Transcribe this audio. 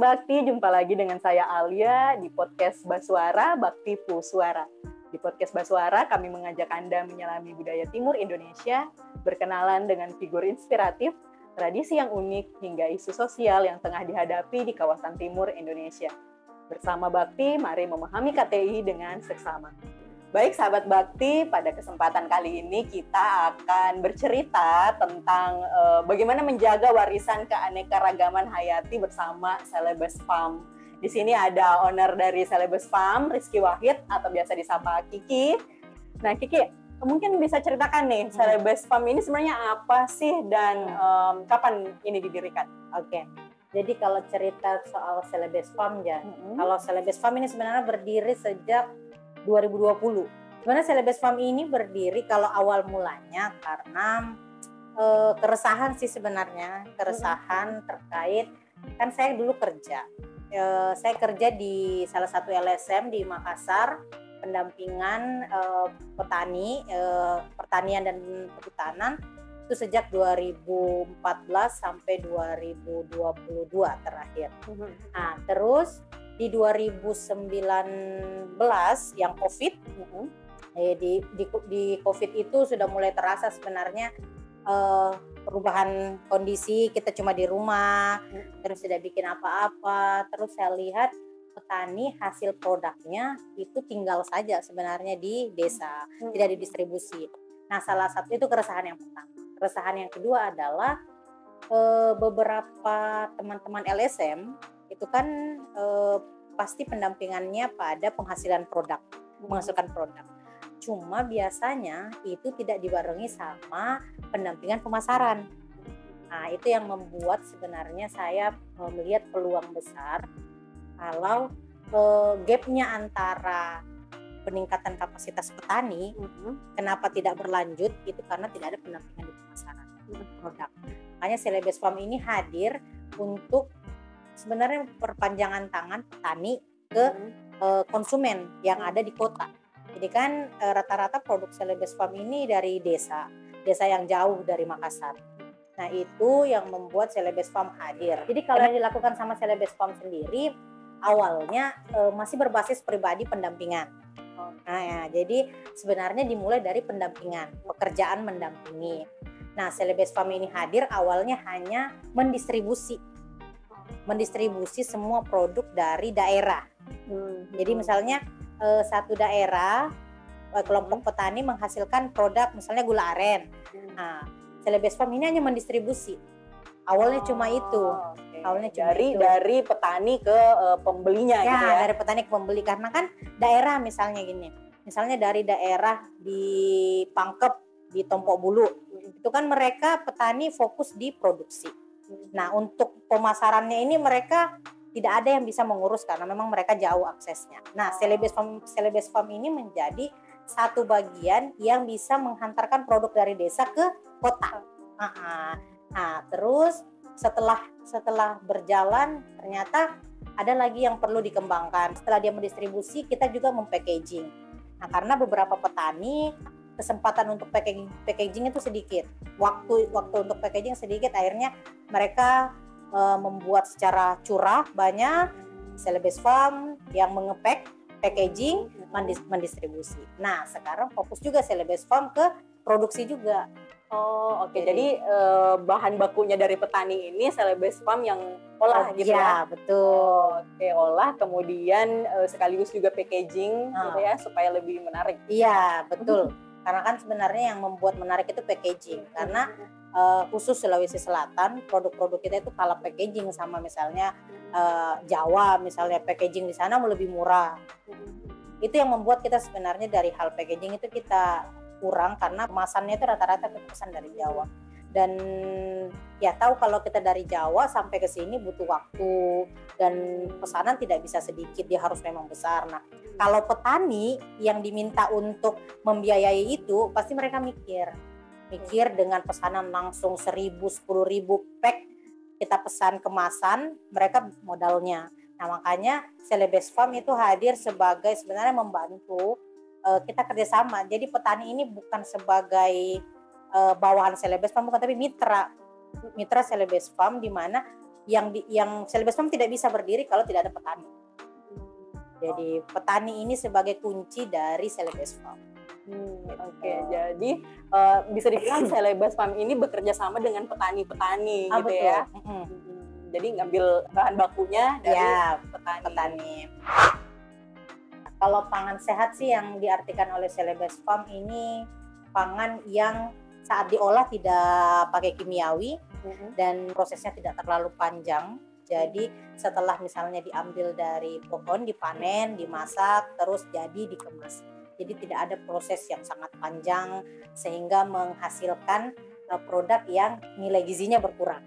Bakti, jumpa lagi dengan saya Alia di podcast Basuara, Bakti Suara. Di podcast Basuara, kami mengajak Anda menyelami budaya Timur Indonesia, berkenalan dengan figur inspiratif, tradisi yang unik, hingga isu sosial yang tengah dihadapi di kawasan Timur Indonesia. Bersama Bakti, mari memahami KTI dengan seksama. Baik sahabat Bakti, pada kesempatan kali ini kita akan bercerita tentang bagaimana menjaga warisan keanekaragaman hayati bersama Celebes Farm. Di sini ada owner dari Celebes Farm, Rizky Wahid atau biasa disapa Kiki. Nah Kiki, mungkin bisa ceritakan nih Celebes Farm ini sebenarnya apa sih dan kapan ini didirikan? Oke. Jadi kalau cerita soal Celebes Farm ya, kalau Celebes Farm ini sebenarnya berdiri sejak 2020. Sebenarnya Celebes Farm ini berdiri kalau awal mulanya karena keresahan sih sebenarnya, keresahan terkait kan saya dulu kerja. Saya kerja di salah satu LSM di Makassar, pendampingan petani, pertanian dan perhutanan itu sejak 2014 sampai 2022 terakhir. Nah, terus di 2019 yang COVID, di COVID itu sudah mulai terasa sebenarnya perubahan kondisi, kita cuma di rumah, terus tidak bikin apa-apa, terus saya lihat petani hasil produknya itu tinggal saja sebenarnya di desa, tidak didistribusi. Nah, salah satu itu keresahan yang pertama. Keresahan yang kedua adalah beberapa teman-teman LSM itu kan pasti pendampingannya pada penghasilan produk, menghasilkan produk. Cuma biasanya itu tidak dibarengi sama pendampingan pemasaran. Nah, itu yang membuat sebenarnya saya melihat peluang besar kalau gapnya antara peningkatan kapasitas petani, kenapa tidak berlanjut, itu karena tidak ada pendampingan di pemasaran produk. Makanya Celebes Farm ini hadir untuk sebenarnya perpanjangan tangan petani ke konsumen yang ada di kota. Jadi kan rata-rata produk Celebes Farm ini dari desa yang jauh dari Makassar. Nah, itu yang membuat Celebes Farm hadir. Jadi kalau yang dilakukan sama Celebes Farm sendiri, awalnya masih berbasis pribadi pendampingan. Nah, ya, jadi sebenarnya dimulai dari pendampingan, pekerjaan mendampingi. Nah, Celebes Farm ini hadir awalnya hanya mendistribusi semua produk dari daerah. Jadi misalnya satu daerah kelompok petani menghasilkan produk misalnya gula aren. Nah, Celebes Farm ini hanya mendistribusi. Awalnya cuma itu. Okay. Awalnya cuma dari petani ke pembelinya ya, gitu ya. Dari petani ke pembeli, karena kan daerah misalnya gini. Misalnya dari daerah di Pangkep, di Tompok Bulu. Itu kan mereka petani fokus di produksi. Nah, untuk pemasarannya ini mereka tidak ada yang bisa mengurus karena memang mereka jauh aksesnya. Nah, Celebes Farm ini menjadi satu bagian yang bisa menghantarkan produk dari desa ke kota. Nah, terus setelah berjalan ternyata ada lagi yang perlu dikembangkan. Setelah dia mendistribusi, kita juga mempackaging. Nah, karena beberapa petani kesempatan untuk packaging itu sedikit. Waktu untuk packaging sedikit, akhirnya mereka membuat secara curah banyak. Celebes Farm yang mengepack, packaging, mendistribusi. Nah, sekarang fokus juga Celebes Farm ke produksi juga. Oh, oke. Jadi bahan bakunya dari petani ini Celebes Farm yang olah gitu ya? Betul. Oke, olah kemudian sekaligus juga packaging gitu ya supaya lebih menarik. Iya, betul. Karena kan sebenarnya yang membuat menarik itu packaging. Karena khusus Sulawesi Selatan, produk-produk kita itu kalah packaging sama misalnya Jawa, misalnya packaging di sana lebih murah. Itu yang membuat kita sebenarnya dari hal packaging itu kita kurang karena kemasannya itu rata-rata pesan dari Jawa. Dan ya tahu kalau kita dari Jawa sampai ke sini butuh waktu dan pesanan tidak bisa sedikit, dia harus memang besar. Nah, kalau petani yang diminta untuk membiayai itu pasti mereka mikir dengan pesanan langsung 1.000, 10.000 pack kita pesan kemasan, mereka modalnya. Nah, makanya Celebes Farm itu hadir sebagai sebenarnya membantu kita kerjasama. Jadi petani ini bukan sebagai bawahan Celebes Farm, bukan, tapi mitra Celebes Farm, di mana yang Celebes Farm tidak bisa berdiri kalau tidak ada petani. Jadi petani ini sebagai kunci dari Celebes Farm. Oke, jadi bisa dibilang Celebes Farm ini bekerja sama dengan petani-petani gitu betul. ya. Jadi ngambil bahan bakunya dari petani. Kalau pangan sehat sih yang diartikan oleh Celebes Farm ini pangan yang saat diolah tidak pakai kimiawi dan prosesnya tidak terlalu panjang. Jadi setelah misalnya diambil dari pohon, dipanen, dimasak, terus jadi dikemas. Jadi tidak ada proses yang sangat panjang sehingga menghasilkan produk yang nilai gizinya berkurang.